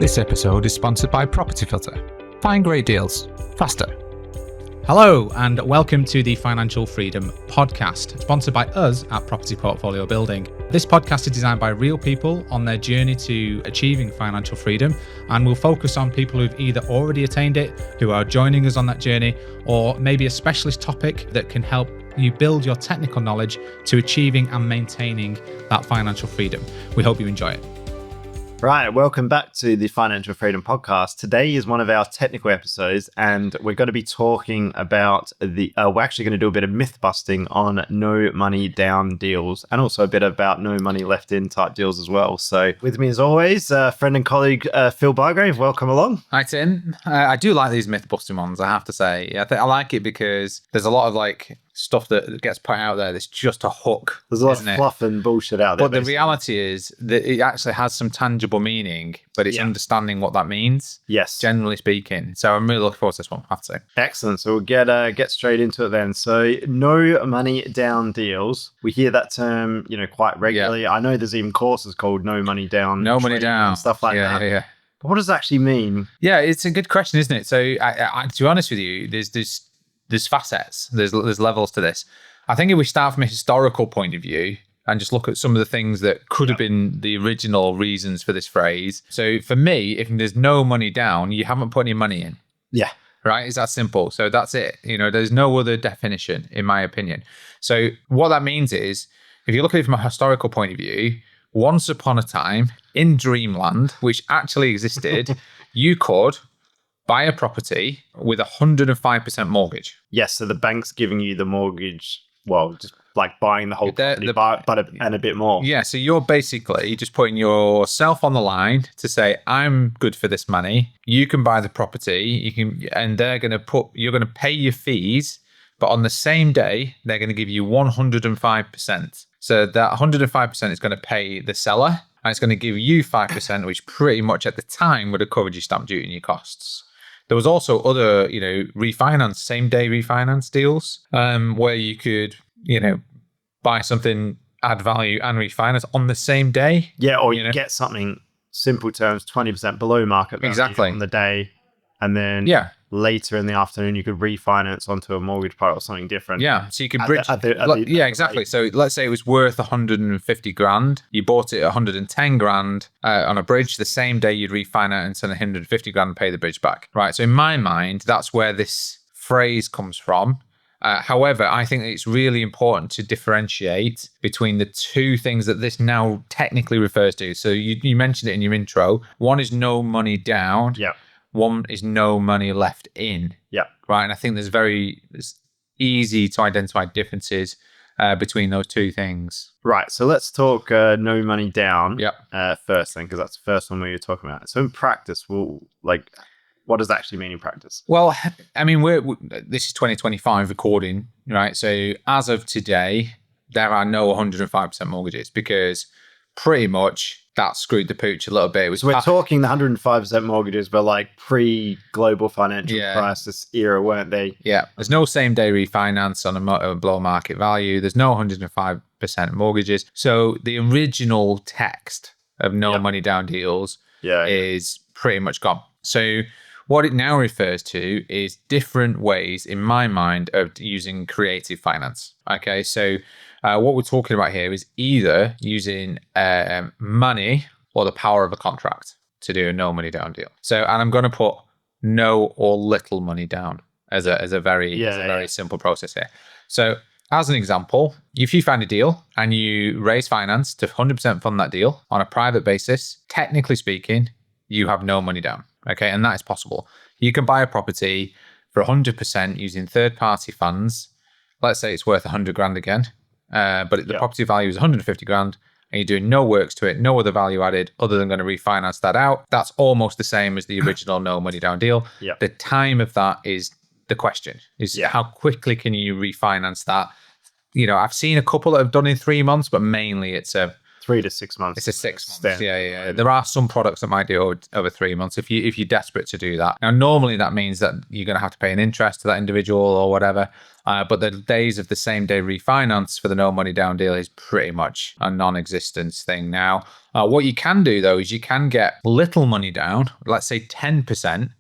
This episode is sponsored by Property Filter. Find great deals faster. Hello, and welcome to the Financial Freedom Podcast, sponsored by us at Property Portfolio Building. This podcast is designed by real people on their journey to achieving financial freedom, and we'll focus on people who've either already attained it, who are joining us on that journey, or maybe a specialist topic that can help you build your technical knowledge to achieving and maintaining that financial freedom. We hope you enjoy it. Right, welcome back to the Financial Freedom Podcast. Today is one of our technical episodes, and we're going to be talking about we're actually going to do a bit of myth busting on no money down deals, and also a bit about no money left in type deals as well. So with me as always, friend and colleague Phil Bargrave, welcome along. Hi Tim. I do like these myth busting ones, I have to say. I like it because there's a lot of stuff that gets put out there that's just a hook. There's a lot of fluff and bullshit out there. But the reality is that it actually has some tangible meaning, but it's understanding what that means. Yes. Generally speaking. So I'm really looking forward to this one, I have to say. Excellent. So we'll get straight into it then. So no money down deals. We hear that term, quite regularly. Yeah. I know there's even courses called no money down. No money down. And stuff like that. Yeah. But what does that actually mean? Yeah, it's a good question, isn't it? So I, to be honest with you, there's facets, there's levels to this. I think if we start from a historical point of view and just look at some of the things that could have been the original reasons for this phrase. So for me, if there's no money down, you haven't put any money in. Yeah. Right? It's that simple. So that's it. There's no other definition, in my opinion. So what that means is, if you look at it from a historical point of view, once upon a time in Dreamland, which actually existed, you could buy a property with 105% mortgage. Yes, so the bank's giving you the mortgage, just like buying the whole property, and a bit more. Yeah, so you're basically just putting yourself on the line to say, I'm good for this money. You can buy the property, and you're going to pay your fees, but on the same day, they're going to give you 105%. So that 105% is going to pay the seller, and it's going to give you 5%, which pretty much at the time would have covered your stamp duty and your costs. There was also other, same day refinance deals, where you could, buy something, add value and refinance on the same day. Yeah, or you get something, simple terms, 20% below market value on the day. And then later in the afternoon, you could refinance onto a mortgage product or something different. Yeah, so you could bridge. Exactly. So let's say it was worth 150 grand. You bought it at 110 grand on a bridge. The same day you'd refinance and 150 grand and pay the bridge back. Right. So in my mind, that's where this phrase comes from. However, I think it's really important to differentiate between the two things that this now technically refers to. So you mentioned it in your intro. One is no money down. Yeah. One is no money left in. Yeah. Right. And I think it's easy to identify differences between those two things. Right. So let's talk no money down first then, because that's the first one we were talking about. So in practice, what does that actually mean in practice? Well, I mean, this is 2025 recording, right? So as of today, there are no 105% mortgages because pretty much that screwed the pooch a little bit. So we're talking the 105% mortgages, but pre-global financial crisis era, weren't they? Yeah. There's no same day refinance on a below market value. There's no 105% mortgages. So the original text of no money down deals is pretty much gone. So what it now refers to is different ways, in my mind, of using creative finance. Okay, so what we're talking about here is either using money or the power of a contract to do a no money down deal. So, and I'm going to put no or little money down as a very simple process here. So, as an example, if you find a deal and you raise finance to 100% fund that deal on a private basis, technically speaking, you have no money down. Okay, and that is possible. You can buy a property for 100% using third-party funds. Let's say it's worth 100 grand again, but the property value is 150 grand, and you're doing no works to it, no other value added other than going to refinance that out. That's almost the same as the original no money down deal. Yep. The time of that is the question. How quickly can you refinance that? I've seen a couple that have done in 3 months, but mainly it's a 3 to 6 months. It's a 6 months. Yeah. There are some products that might do over 3 months if you're desperate to do that. Now, normally that means that you're going to have to pay an interest to that individual or whatever. But the days of the same day refinance for the no money down deal is pretty much a non-existent thing now. What you can do though is you can get little money down, let's say 10%.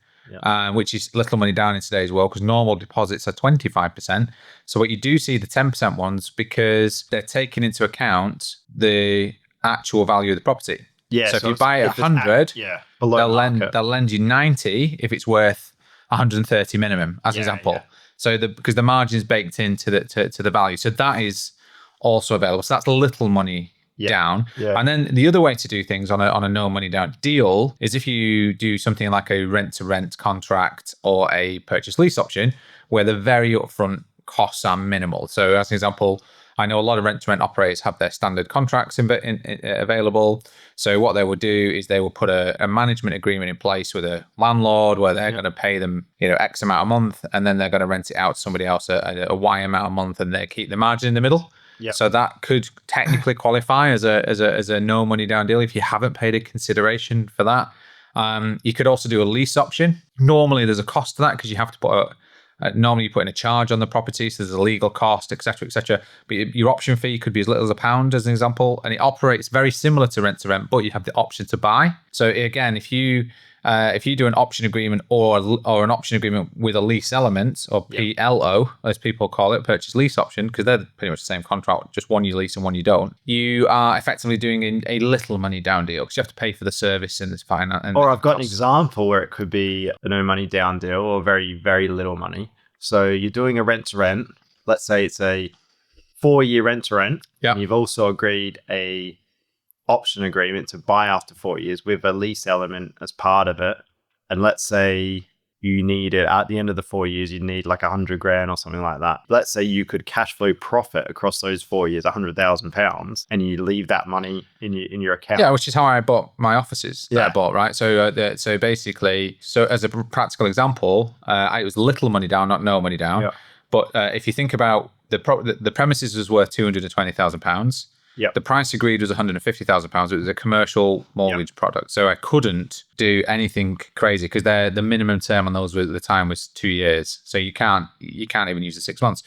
Which is little money down in today's world because normal deposits are 25%. So what you do see the 10% ones because they're taking into account the actual value of the property. Yeah. So if you buy it 100, below they'll lend you 90 if it's worth 130 minimum, as an example. So because the margin is baked into the value. So that is also available. So that's little money down. And then the other way to do things on a no money down deal is if you do something like a rent to rent contract or a purchase lease option where the very upfront costs are minimal. So as an example, I know a lot of rent to rent operators have their standard contracts available. So what they will do is they will put a management agreement in place with a landlord where they're going to pay them, X amount a month, and then they're going to rent it out to somebody else a Y amount a month, and they keep the margin in the middle. So that could technically qualify as a no money down deal if you haven't paid a consideration for that. You could also do a lease option. Normally there's a cost to that because you have to put normally you put in a charge on the property, so there's a legal cost, etc., etc. But your option fee could be as little as £1, as an example, and it operates very similar to rent, but you have the option to buy. So again, if you do an option agreement or an option agreement with a lease element, or PLO, as people call it, purchase lease option, because they're pretty much the same contract, just one you lease and one you don't, you are effectively doing a little money down deal because you have to pay for the service and this finance. Or I've got an example where it could be a no money down deal or very, very little money. So you're doing a rent to rent. Let's say it's a 4-year rent to rent. And you've also agreed a option agreement to buy after 4 years with a lease element as part of it. And let's say you need it at the end of the 4 years, you need like 100 grand or something like that. Let's say you could cash flow profit across those 4 years, £100,000, and you leave that money in your account. Yeah, which is how I bought my offices that I bought, right? So so basically, as a practical example, it was little money down, not no money down. But if you think about the premises was worth £220,000. The price agreed was £150,000. It was a commercial mortgage product, so I couldn't do anything crazy because the minimum term on those at the time was 2 years. So you can't even use the 6 months.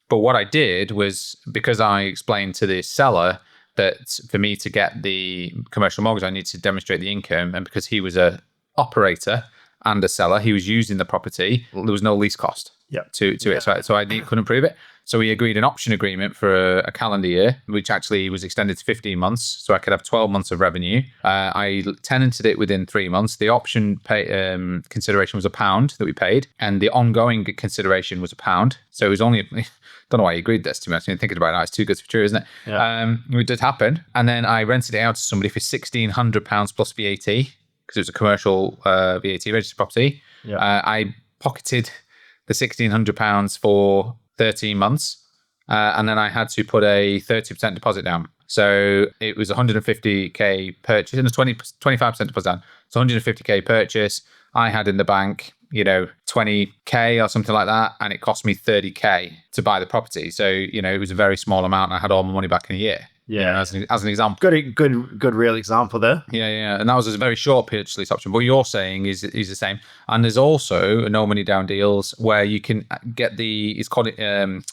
But what I did was, because I explained to the seller that for me to get the commercial mortgage, I need to demonstrate the income, and because he was a operator and a seller, he was using the property. There was no lease cost to it, so I couldn't prove it. So we agreed an option agreement for a calendar year, which actually was extended to 15 months, so I could have 12 months of revenue. I tenanted it within 3 months. The option consideration was £1 that we paid, and the ongoing consideration was £1. So it was only, don't know why he agreed this, to me. I mean, thinking about it, it's too good to be true, isn't it? It did happen. And then I rented it out to somebody for £1,600 plus VAT, because it was a commercial VAT registered property. I pocketed the £1,600 for 13 months, and then I had to put a 30% deposit down. So it was 150k purchase and a 25% deposit down. So 150k purchase. I had in the bank, 20k or something like that, and it cost me 30k to buy the property. So it was a very small amount, and I had all my money back in a year. As an example. Good real example there. And that was a very short purchase lease option. What you're saying is the same. And there's also no money down deals where you can get it's called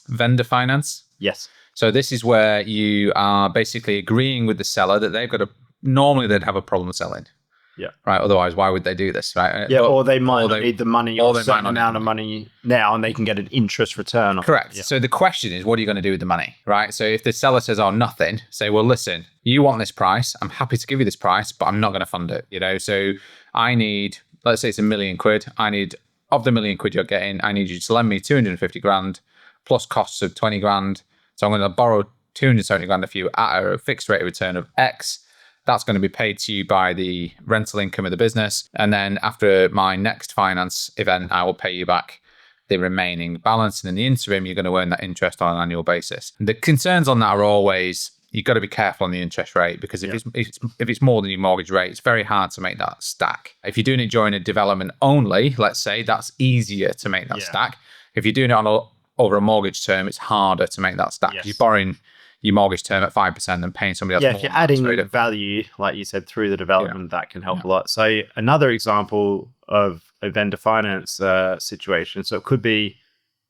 vendor finance. Yes. So this is where you are basically agreeing with the seller that normally they'd have a problem selling. Right. Otherwise, why would they do this? Right. Or they might need the money, or a certain amount of money now, and they can get an interest return. Correct. So the question is, what are you going to do with the money? Right. So if the seller says, "Oh, nothing," say, "Well, listen, you want this price. I'm happy to give you this price, but I'm not going to fund it." So I need, let's say it's £1 million. I need, of the £1 million you're getting, I need you to lend me 250 grand plus costs of 20 grand. So I'm going to borrow 270 grand of you at a fixed rate of return of X. That's going to be paid to you by the rental income of the business. And then after my next finance event, I will pay you back the remaining balance. And in the interim, you're going to earn that interest on an annual basis. And the concerns on that are always, you've got to be careful on the interest rate, because if it's more than your mortgage rate, it's very hard to make that stack. If you're doing it during a development only, let's say, that's easier to make that stack. If you're doing it over a mortgage term, it's harder to make that stack. You're your mortgage term at 5% and paying somebody else more. If you're adding value, like you said, through the development, that can help a lot. So another example of a vendor finance situation. So it could be,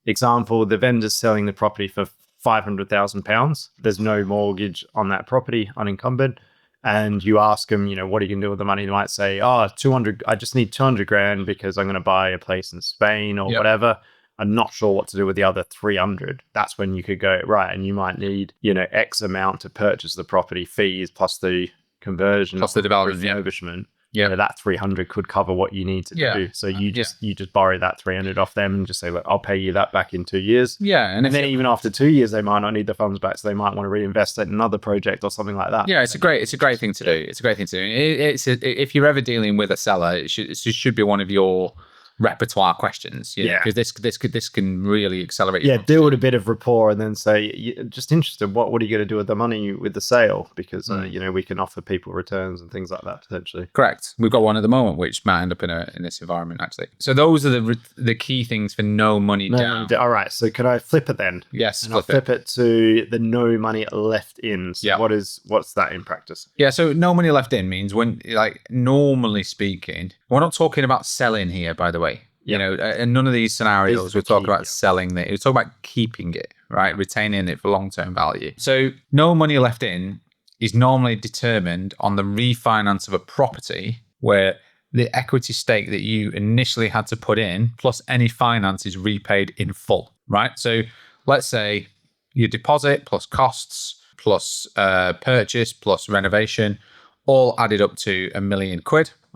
example, the vendor's selling the property for £500,000. There's no mortgage on that property, unencumbered. And you ask them, what are you going to do with the money? They might say, 200, I just need 200 grand because I'm going to buy a place in Spain or whatever. I'm not sure what to do with the other 300. That's when you could go, right, and you might need, X amount to purchase the property, fees plus the conversion, plus the development, refurbishment. That 300 could cover what you need to do. So you just borrow that 300 off them and just say, look, I'll pay you that back in 2 years. And then even after 2 years, they might not need the funds back, so they might want to reinvest it in another project or something like that. It's a great thing to do. It's a great thing to do. If you're ever dealing with a seller, it should be one of your repertoire questions, because this can really accelerate. Build a bit of rapport and then say, just interested, what are you going to do with the money with the sale? Because we can offer people returns and things like that potentially. Correct. We've got one at the moment which might end up in this environment actually. So those are the key things for no money down. All right. So can I flip it then? Yes. And I'll flip it to the no money left in. So what's that in practice? So no money left in means when, like, normally speaking, we're not talking about selling here, by the way. And none of these scenarios we're talking about selling it. We're talking about keeping it, right? Retaining it for long-term value. So no money left in is normally determined on the refinance of a property where the equity stake that you initially had to put in plus any finance is repaid in full, right? So let's say your deposit plus costs plus purchase plus renovation all added up to £1 million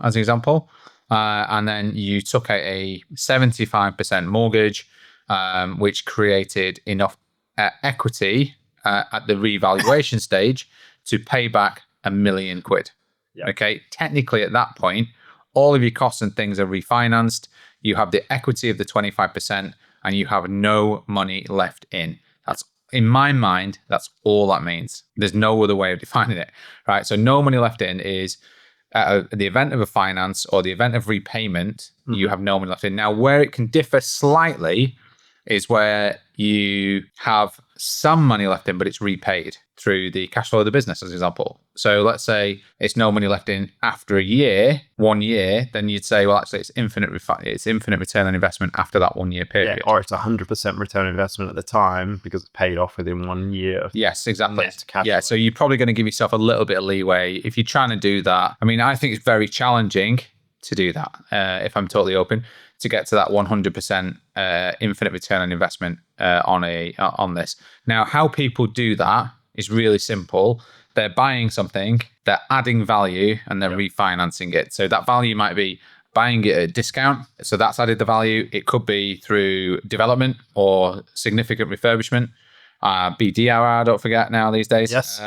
as an example. And then you took out a 75% mortgage, which created enough equity at the revaluation stage to pay back £1 million. Okay, technically at that point, all of your costs and things are refinanced. You have the equity of the 25%, and you have no money left in. That's, in my mind, that's all that means. There's no other way of defining it, right? So no money left in is the event of a finance or the event of repayment, you have no money left in. Now, where it can differ slightly is where you have some money left in, but it's repaid through the cash flow of the business, as an example. So let's say it's no money left in after 1 year, then you'd say, well, actually, it's infinite return on investment after that 1 year period. Or it's 100% return on investment at the time because it's paid off within 1 year. Yes, exactly. So you're probably going to give yourself a little bit of leeway if you're trying to do that. I mean, I think it's very challenging to do that, if I'm totally open, to get to that 100% infinite return on investment on this. Now, how people do that is really simple. They're buying something, they're adding value, and they're refinancing it. So that value might be buying it at a discount. So that's added the value. It could be through development or significant refurbishment. BDRR, don't forget now these days. Yes.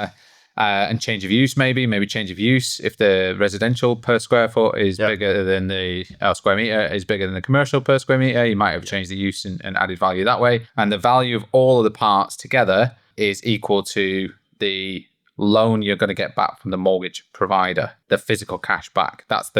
And change of use, maybe change of use. If the residential per square foot is bigger than the square meter is bigger than the commercial per square meter, you might have changed the use and added value that way. And the value of all of the parts together is equal to the loan you're going to get back from the mortgage provider, the physical cash back. That's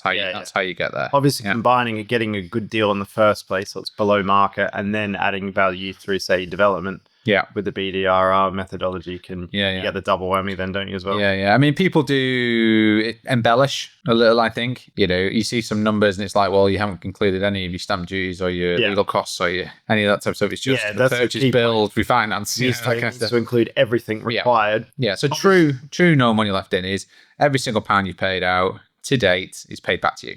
how you get there. Obviously, combining and getting a good deal in the first place, so it's below market, and then adding value through, say, development. With the BDRR methodology, you get the double whammy then, don't you, as well? I mean, people do embellish a little, I think. You see some numbers and it's like, well, you haven't included any of your stamp duties or your legal costs or any of that type of stuff. It's just purchase, build, refinance. Needs to include everything required. So true no money left in is every single pound you've paid out to date is paid back to you.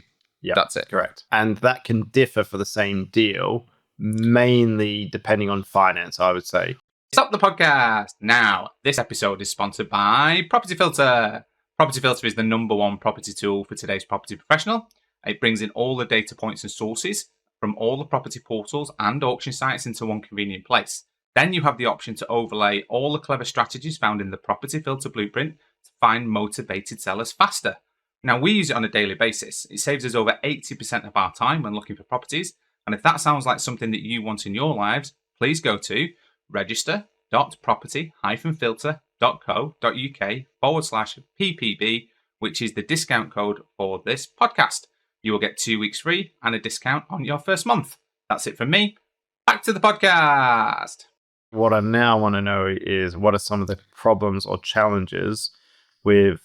That's it. Correct. And that can differ for the same deal, mainly depending on finance, I would say. Stop the podcast now. This episode is sponsored by Property Filter. Property Filter is the #1 property tool for today's property professional. It brings in all the data points and sources from all the property portals and auction sites into one convenient place. Then you have the option to overlay all the clever strategies found in the Property Filter blueprint to find motivated sellers faster. Now, we use it on a daily basis. It saves us over 80% of our time when looking for properties. And if that sounds like something that you want in your lives, please go to register.property-filter.co.uk/PPB, which is the discount code for this podcast. You will get 2 weeks free and a discount on your first month. That's it from me. Back to the podcast. What I now want to know is what are some of the problems or challenges with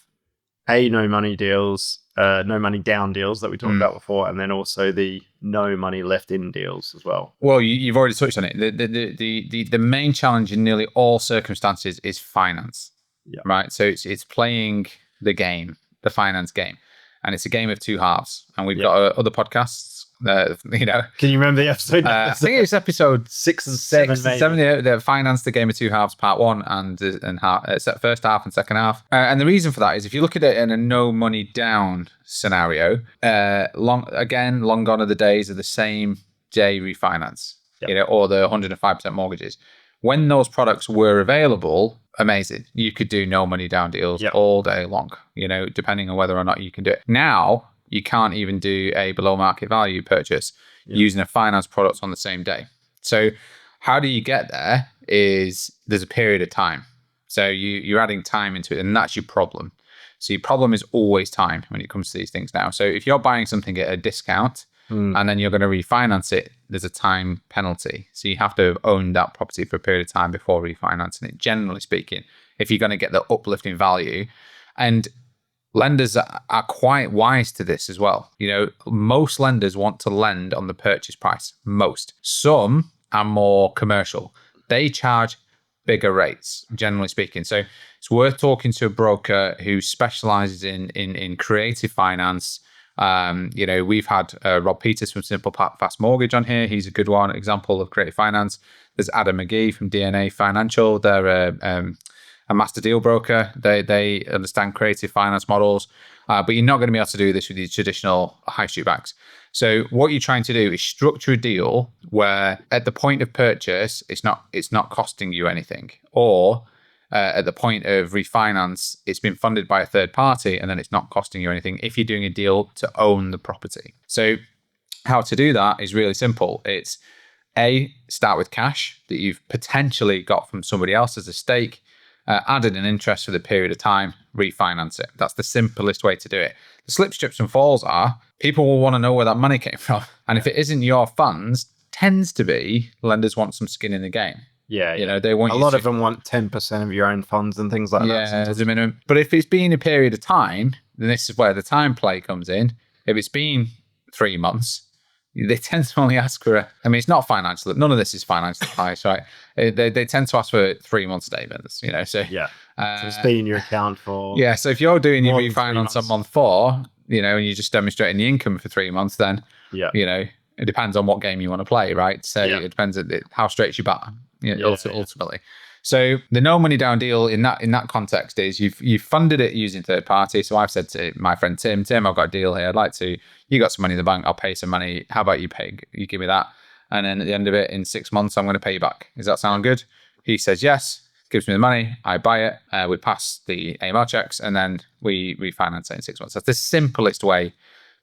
no money deals, no money down deals that we talked about before, and then also the no money left in deals as well. Well, you've already touched on it. The main challenge in nearly all circumstances is finance, right? So it's playing the game, the finance game, and it's a game of two halves. And we've got other podcasts. Can you remember the episode? I think it's episode 6 and 7. The finance, the game of two halves, part 1 and first half and second half. And the reason for that is if you look at it in a no money down scenario, long gone are the days of the same day refinance, or the 105% mortgages. When those products were available, amazing. You could do no money down deals all day long, depending on whether or not you can do it. Now, you can't even do a below market value purchase using a finance product on the same day. So how do you get there is there's a period of time. So you're adding time into it, and that's your problem. So your problem is always time when it comes to these things now. So if you're buying something at a discount and then you're going to refinance it, there's a time penalty. So you have to own that property for a period of time before refinancing it, generally speaking, if you're going to get the uplift in value. And lenders are quite wise to this as well. Most lenders want to lend on the purchase price. Most. Some are more commercial. They charge bigger rates, generally speaking. So it's worth talking to a broker who specializes in creative finance. We've had Rob Peters from Simple Fast Mortgage on here. He's a good one, example of creative finance. There's Adam McGee from DNA Financial. They're a master deal broker. They understand creative finance models, but you're not going to be able to do this with these traditional high street banks. So what you're trying to do is structure a deal where at the point of purchase, it's not costing you anything, or at the point of refinance, it's been funded by a third party and then it's not costing you anything if you're doing a deal to own the property. So how to do that is really simple. It's start with cash that you've potentially got from somebody else as a stake, added an interest for the period of time, refinance it. That's the simplest way to do it. The slips, trips and falls are people will want to know where that money came from. And if it isn't your funds, tends to be lenders want some skin in the game. Yeah. They want a lot of them want 10% of your own funds and things like that. Yeah, as a minimum. But if it's been a period of time, then this is where the time play comes in. If it's been 3 months, they tend to only ask for it's not financial. None of this is financial advice, right? They tend to ask for 3 month statements, so. Yeah. So it's been in your account for. Yeah. So if you're doing your refinance on month 4, and you're just demonstrating the income for 3 months, then, it depends on what game you want to play, right? So it depends on how straight's your bat, ultimately. So the no money down deal in that context is you've funded it using third party. So I've said to my friend Tim, I've got a deal here. I'd like to, you got some money in the bank, I'll pay some money. How about you give me that? And then at the end of it, in 6 months, I'm going to pay you back. Does that sound good? He says yes, gives me the money, I buy it, we pass the AML checks, and then we refinance it in 6 months. That's the simplest way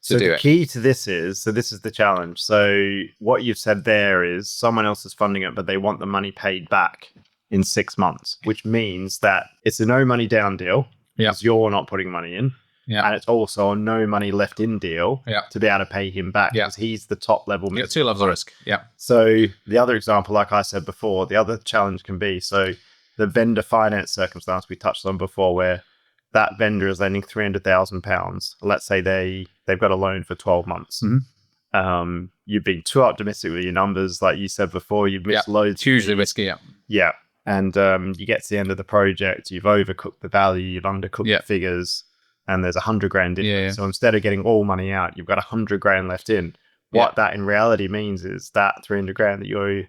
to do it. So the key to this is the challenge. So what you've said there is someone else is funding it, but they want the money paid back in 6 months, which means that it's a no money down deal because you're not putting money in. Yeah. And it's also a no money left in deal to be able to pay him back because he's the top level. Yeah, 2 levels of risk. Yeah. So the other example, like I said before, the other challenge can be, so the vendor finance circumstance we touched on before, where that vendor is lending £300,000. Let's say they've got a loan for 12 months. Mm-hmm. You've been too optimistic with your numbers. Like you said before, you've missed loads. It's hugely risky. Yeah. And you get to the end of the project, you've overcooked the value, you've undercooked the figures, and there's $100,000 in it. So instead of getting all money out, you've got $100,000 left in. What that in reality means is that $300,000 that you owe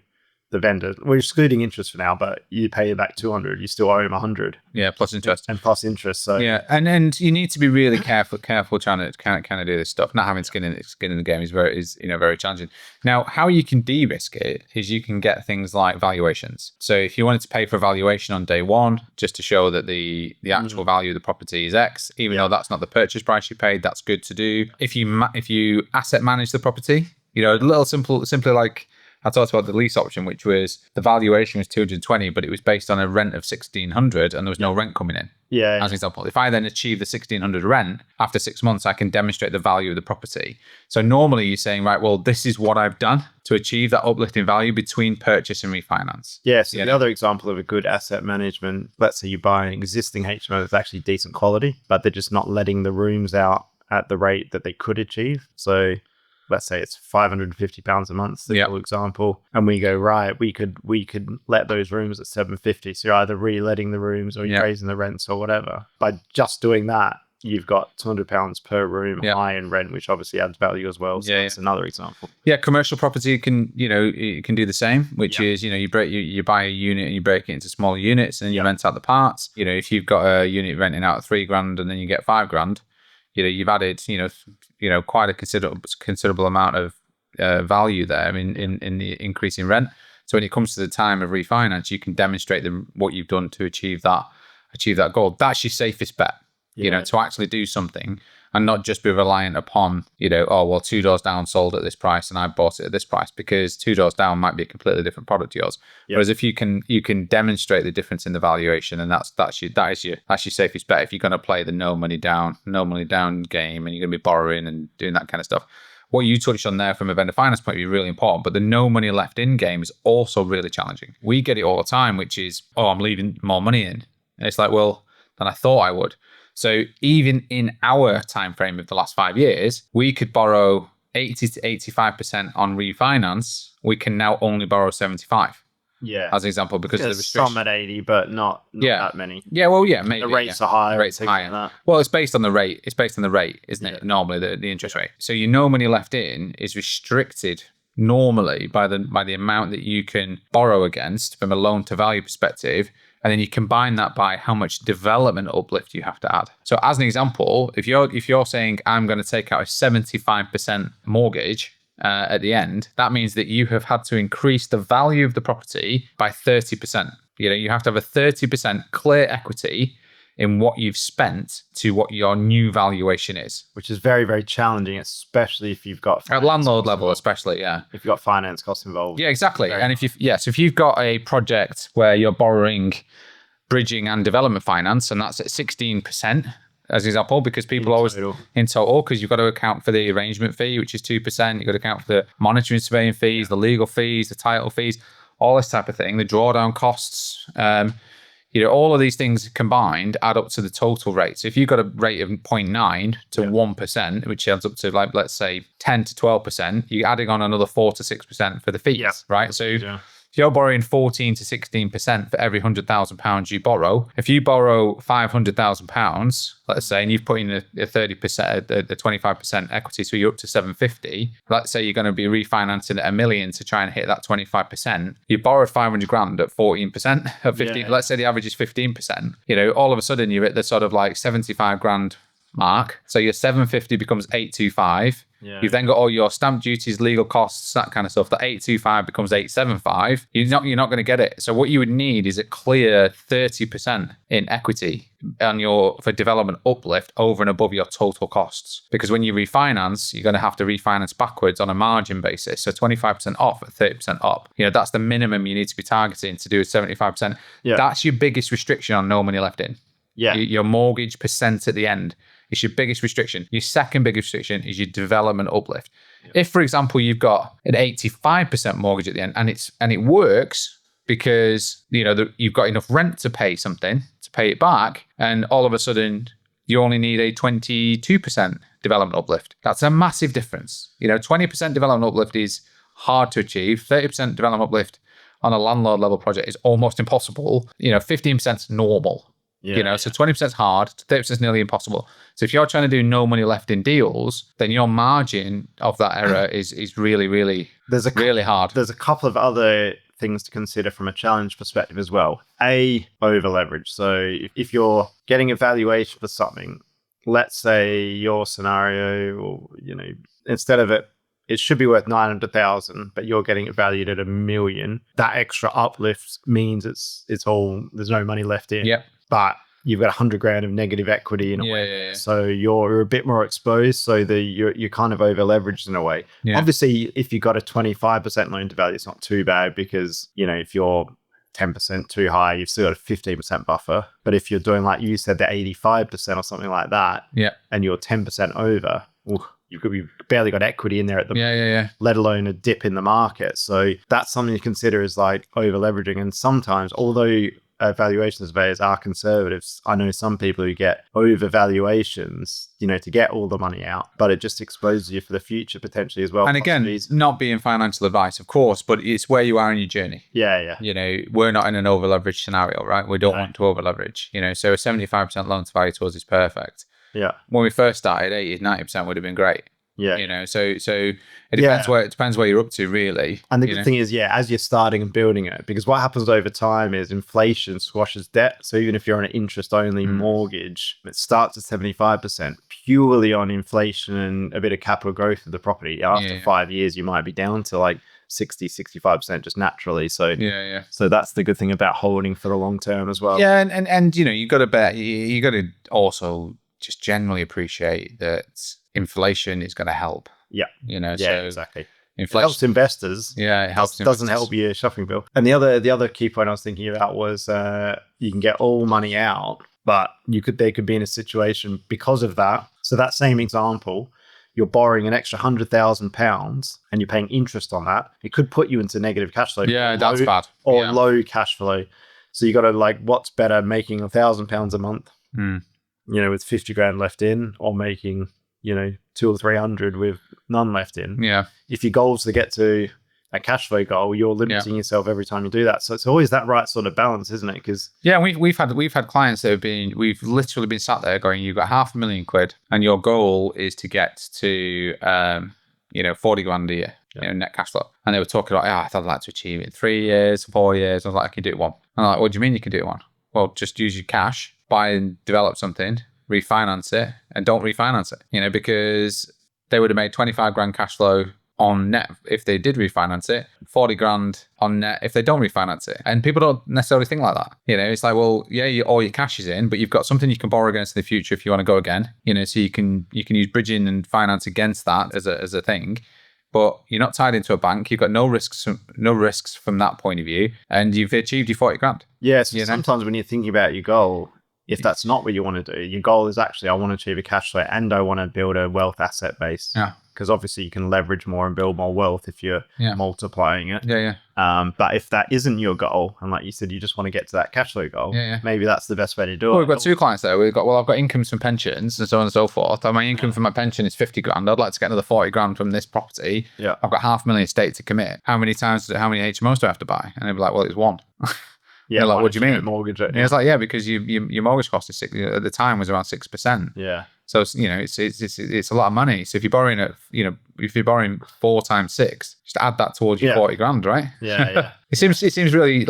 the vendor, we're excluding interest for now, but you pay back 200, you still owe him 100. Yeah, plus interest. And plus interest. So and you need to be really careful trying to kind of do this stuff. Not having skin in the game is very challenging. Now, how you can de-risk it is you can get things like valuations. So if you wanted to pay for a valuation on day one, just to show that the actual value of the property is X, even though that's not the purchase price you paid, that's good to do. If you asset manage the property, a little simply like I talked about the lease option, which was the valuation was 220, but it was based on a rent of 1,600 and there was no rent coming in. Yeah. As an example, if I then achieve the 1,600 rent after 6 months, I can demonstrate the value of the property. So normally you're saying, right, well, this is what I've done to achieve that uplift in value between purchase and refinance. Yeah. So the other example of a good asset management, let's say you buy an existing HMO that's actually decent quality, but they're just not letting the rooms out at the rate that they could achieve. So let's say it's £550 a month, simple example. And we go, right, we could let those rooms at 750. So you're either re-letting the rooms or you're raising the rents or whatever. By just doing that, you've got £200 per room high in rent, which obviously adds value as well. So that's another example. Yeah, commercial property can, it can do the same, which is, you buy a unit and you break it into smaller units and then you rent out the parts. If you've got a unit renting out at £3,000 and then you get £5,000, you've added, quite a considerable amount of value there in the increase in rent. So when it comes to the time of refinance, you can demonstrate what you've done to achieve that goal. That's your safest bet, to actually do something and not just be reliant upon, 2 doors down sold at this price and I bought it at this price, because 2 doors down might be a completely different product to yours. Whereas if you can demonstrate the difference in the valuation, and that's your safest bet if you're going to play the no money down game and you're going to be borrowing and doing that kind of stuff. What you touched on there from a vendor finance point of view is really important, but the no money left in game is also really challenging. We get it all the time, which is, I'm leaving more money in. And it's like, well, than I thought I would. So even in our time frame of the last 5 years, we could borrow 80 to 85% on refinance. We can now only borrow 75. Yeah. As an example, because of the restriction. Some at 80, but not that many. Yeah, well, maybe. The rates are higher. The rates are higher. Like well, it's based on the rate. It's based on the rate, isn't it? Normally, the interest rate. So your no money left in is restricted normally by the amount that you can borrow against from a loan to value perspective. And then you combine that by how much development uplift you have to add. So as an example, if you're saying I'm going to take out a 75% mortgage at the end, that means that you have had to increase the value of the property by 30%. You have to have a 30% clear equity in what you've spent to what your new valuation is. Which is very, very challenging, especially if you've got... At landlord level, especially, If you've got finance costs involved. Yeah, exactly. And so if you've got a project where you're borrowing bridging and development finance, and that's at 16%, as an example, because people in total, because you've got to account for the arrangement fee, which is 2%. You've got to account for the monitoring surveying fees, the legal fees, the title fees, all this type of thing, the drawdown costs. All of these things combined add up to the total rate. So if you've got a rate of 0.9 to 1%, which adds up to let's say 10 to 12%, you're adding on another 4 to 6% for the fees, right? So if you're borrowing 14 to 16% for every £100,000 you borrow, if you borrow £500,000, let's say, and you've put in a 30%, a 25% equity, so you're up to 750. Let's say you're going to be refinancing at $1 million to try and hit that 25%. You borrowed 500 grand at 14%, at 15. Let's say the average is 15%. All of a sudden you're at the sort of like 75 grand mark. So your 750 becomes 825. You've then got all your stamp duties, legal costs, that kind of stuff. That 825 becomes 875. You're not going to get it. So what you would need is a clear 30% in equity for development uplift over and above your total costs. Because when you refinance, you're going to have to refinance backwards on a margin basis. So 25% off at 30% up. That's the minimum you need to be targeting to do a 75%. That's your biggest restriction on no money left in. Your mortgage percent at the end. It's your biggest restriction. Your second biggest restriction is your development uplift. If, for example, you've got an 85% mortgage at the end and it works because you've got enough rent to pay something to pay it back, and all of a sudden you only need a 22% development uplift. That's a massive difference. 20% development uplift is hard to achieve. 30% development uplift on a landlord level project is almost impossible. 15% is normal. So 20% is hard, 30% is nearly impossible. So if you're trying to do no money left in deals, then your margin of that error is really, really, really hard. There's a couple of other things to consider from a challenge perspective as well. Over leverage. So if you're getting a valuation for something, let's say your scenario, or instead of it should be worth 900,000, but you're getting it valued at $1 million. That extra uplift means it's all, there's no money left in. Yep. But you've got 100 grand of negative equity in a way. Yeah. So you're a bit more exposed. So you're kind of over leveraged in a way. Yeah. Obviously, if you've got a 25% loan to value, it's not too bad because, if you're 10% too high, you've still got a 15% buffer. But if you're doing, like you said, the 85% or something like that, and you're 10% over, you could be barely got equity in there at the let alone a dip in the market. So that's something to consider, is like over leveraging. And sometimes, although valuation surveyors are conservatives, I know some people who get over valuations, to get all the money out, but it just exposes you for the future potentially as well. And again, not being financial advice, of course, but it's where you are in your journey. We're not in an over leveraged scenario, right? We don't want to over leverage, so a 75% loan to value to us is perfect. When we first started, 80-90% would have been great. So it depends where you're up to, really. And the good thing is, as you're starting and building it, because what happens over time is inflation squashes debt. So even if you're on an interest only mortgage, it starts at 75% purely on inflation and a bit of capital growth of the property. After 5 years, you might be down to like 60-65% just naturally. So so that's the good thing about holding for the long term as well. And you've got to bet, you got to also just generally appreciate that inflation is going to help. Exactly. Inflation it helps investors. It helps. Doesn't help your shopping bill. And the other key point I was thinking about was you can get all money out, but they could be in a situation because of that. So that same example, you're borrowing an extra £100,000 and you're paying interest on that. It could put you into negative cash flow. That's bad. Or low cash flow. So you got to what's better, making £1,000 a month, with 50 grand left in, or making 200 or 300 with none left in. If your goal is to get to a cash flow goal, you're limiting yourself every time you do that. So it's always that right sort of balance, isn't it? Because we've had clients that we've literally been sat there going, you've got £500,000 and your goal is to get to 40 grand a year net cash flow. And they were talking about, I thought I'd like to achieve it in 3 years, 4 years. I was like, I can do it one. And I'm like, what do you mean you can do it one? Well, just use your cash, buy and develop something, refinance it, and don't refinance it, because they would have made 25 grand cash flow on net if they did refinance it, 40 grand on net if they don't refinance it. And people don't necessarily think like that. It's like, well, all your cash is in, but you've got something you can borrow against in the future if you want to go again, so you can use bridging and finance against that as a thing. But you're not tied into a bank. You've got no risks from that point of view, and you've achieved your 40 grand. So sometimes when you're thinking about your goal, if that's not what you want to do, your goal is actually, I want to achieve a cash flow and I want to build a wealth asset base. Because obviously you can leverage more and build more wealth if you're multiplying it. But if that isn't your goal, and like you said, you just want to get to that cash flow goal, maybe that's the best way to do it. We've got 2 clients there. I've got incomes from pensions and so on and so forth. My income from my pension is 50 grand. I'd like to get another 40 grand from this property. I've got £500,000 estate to commit. How many HMOs do I have to buy? And they'd be like, well, it's one. Like, what do you mean? Mortgage it. It's like, because your mortgage cost is 6, at the time was around 6%. So it's a lot of money. So if you're borrowing if you're borrowing 4 times 6, just add that towards your 40 grand, right? It seems really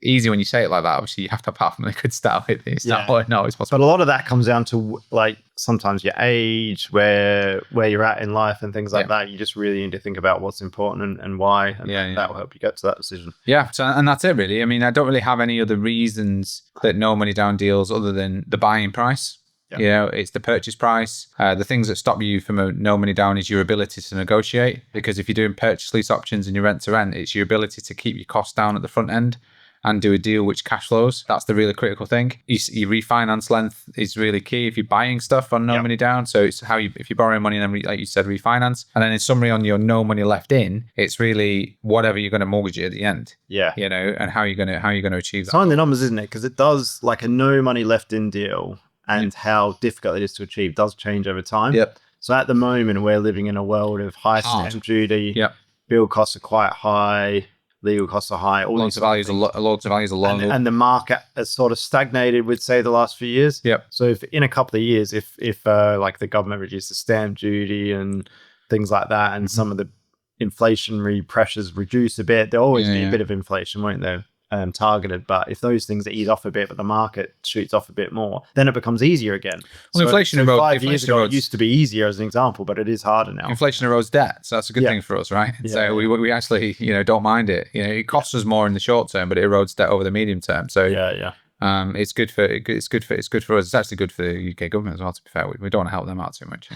easy when you say it like that. Obviously, you have to have £500,000 to start with. It's not, no, it's possible. But a lot of that comes down to sometimes your age, where you're at in life and things like that. You just really need to think about what's important and why, and that will help you get to that decision. So, and that's it really. I mean, I don't really have any other reasons that no money down deals other than the buying price. It's the purchase price. The things that stop you from a no money down is your ability to negotiate. Because if you're doing purchase lease options and you rent to rent, it's your ability to keep your costs down at the front end and do a deal which cash flows. That's the really critical thing. Your refinance length is really key if you're buying stuff on no money down. So it's if you're borrowing money and then, like you said, refinance. And then in summary, on your no money left in, it's really whatever you're going to mortgage it at the end. And how you're going to achieve that. It's on the numbers, isn't it? Because it does, like a no money left in deal, and how difficult it is to achieve does change over time. So at the moment, we're living in a world of high stamp duty. Build costs are quite high. Legal costs are high. Loans to values are low. And the market has sort of stagnated with, say, the last few years. So if in a couple of years, if like the government reduces stamp duty and things like that, and some of the inflationary pressures reduce a bit, there'll always be a bit of inflation, won't there? Targeted, but if those things ease off a bit, but the market shoots off a bit more, then it becomes easier again. Well, inflation 5 years ago, it used to be easier as an example, but it is harder now. Inflation erodes debt, so that's a good thing for us, right? So we actually don't mind it. It costs us more in the short term, but it erodes debt over the medium term. So It's good for us. It's actually good for the UK government as well. To be fair, we don't want to help them out too much.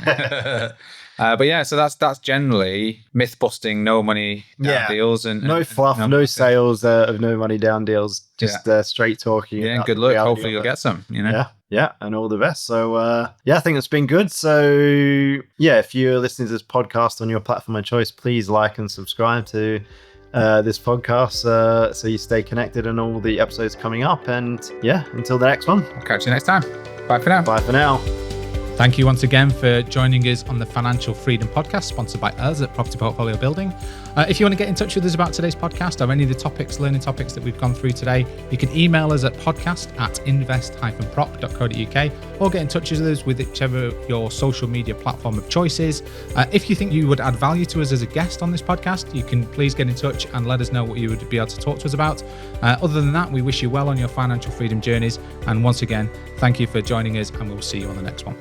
But yeah, so that's generally myth busting, no money down deals, and no fluff, no sales of no money down deals, just straight talking. Yeah, and good luck. Hopefully you'll get some. Yeah, and all the best. So I think it's been good. So yeah, if you're listening to this podcast on your platform of choice, please like and subscribe to this podcast so you stay connected on all the episodes coming up. And yeah, until the next one, I'll catch you next time. Bye for now. Bye for now. Thank you once again for joining us on the Financial Freedom Podcast, sponsored by us at Property Portfolio Building. If you want to get in touch with us about today's podcast or any of the learning topics that we've gone through today, you can email us at podcast@invest-prop.co.uk or get in touch with us with whichever your social media platform of choice is. If you think you would add value to us as a guest on this podcast, you can please get in touch and let us know what you would be able to talk to us about. Other than that, we wish you well on your financial freedom journeys. And once again, thank you for joining us, and we'll see you on the next one.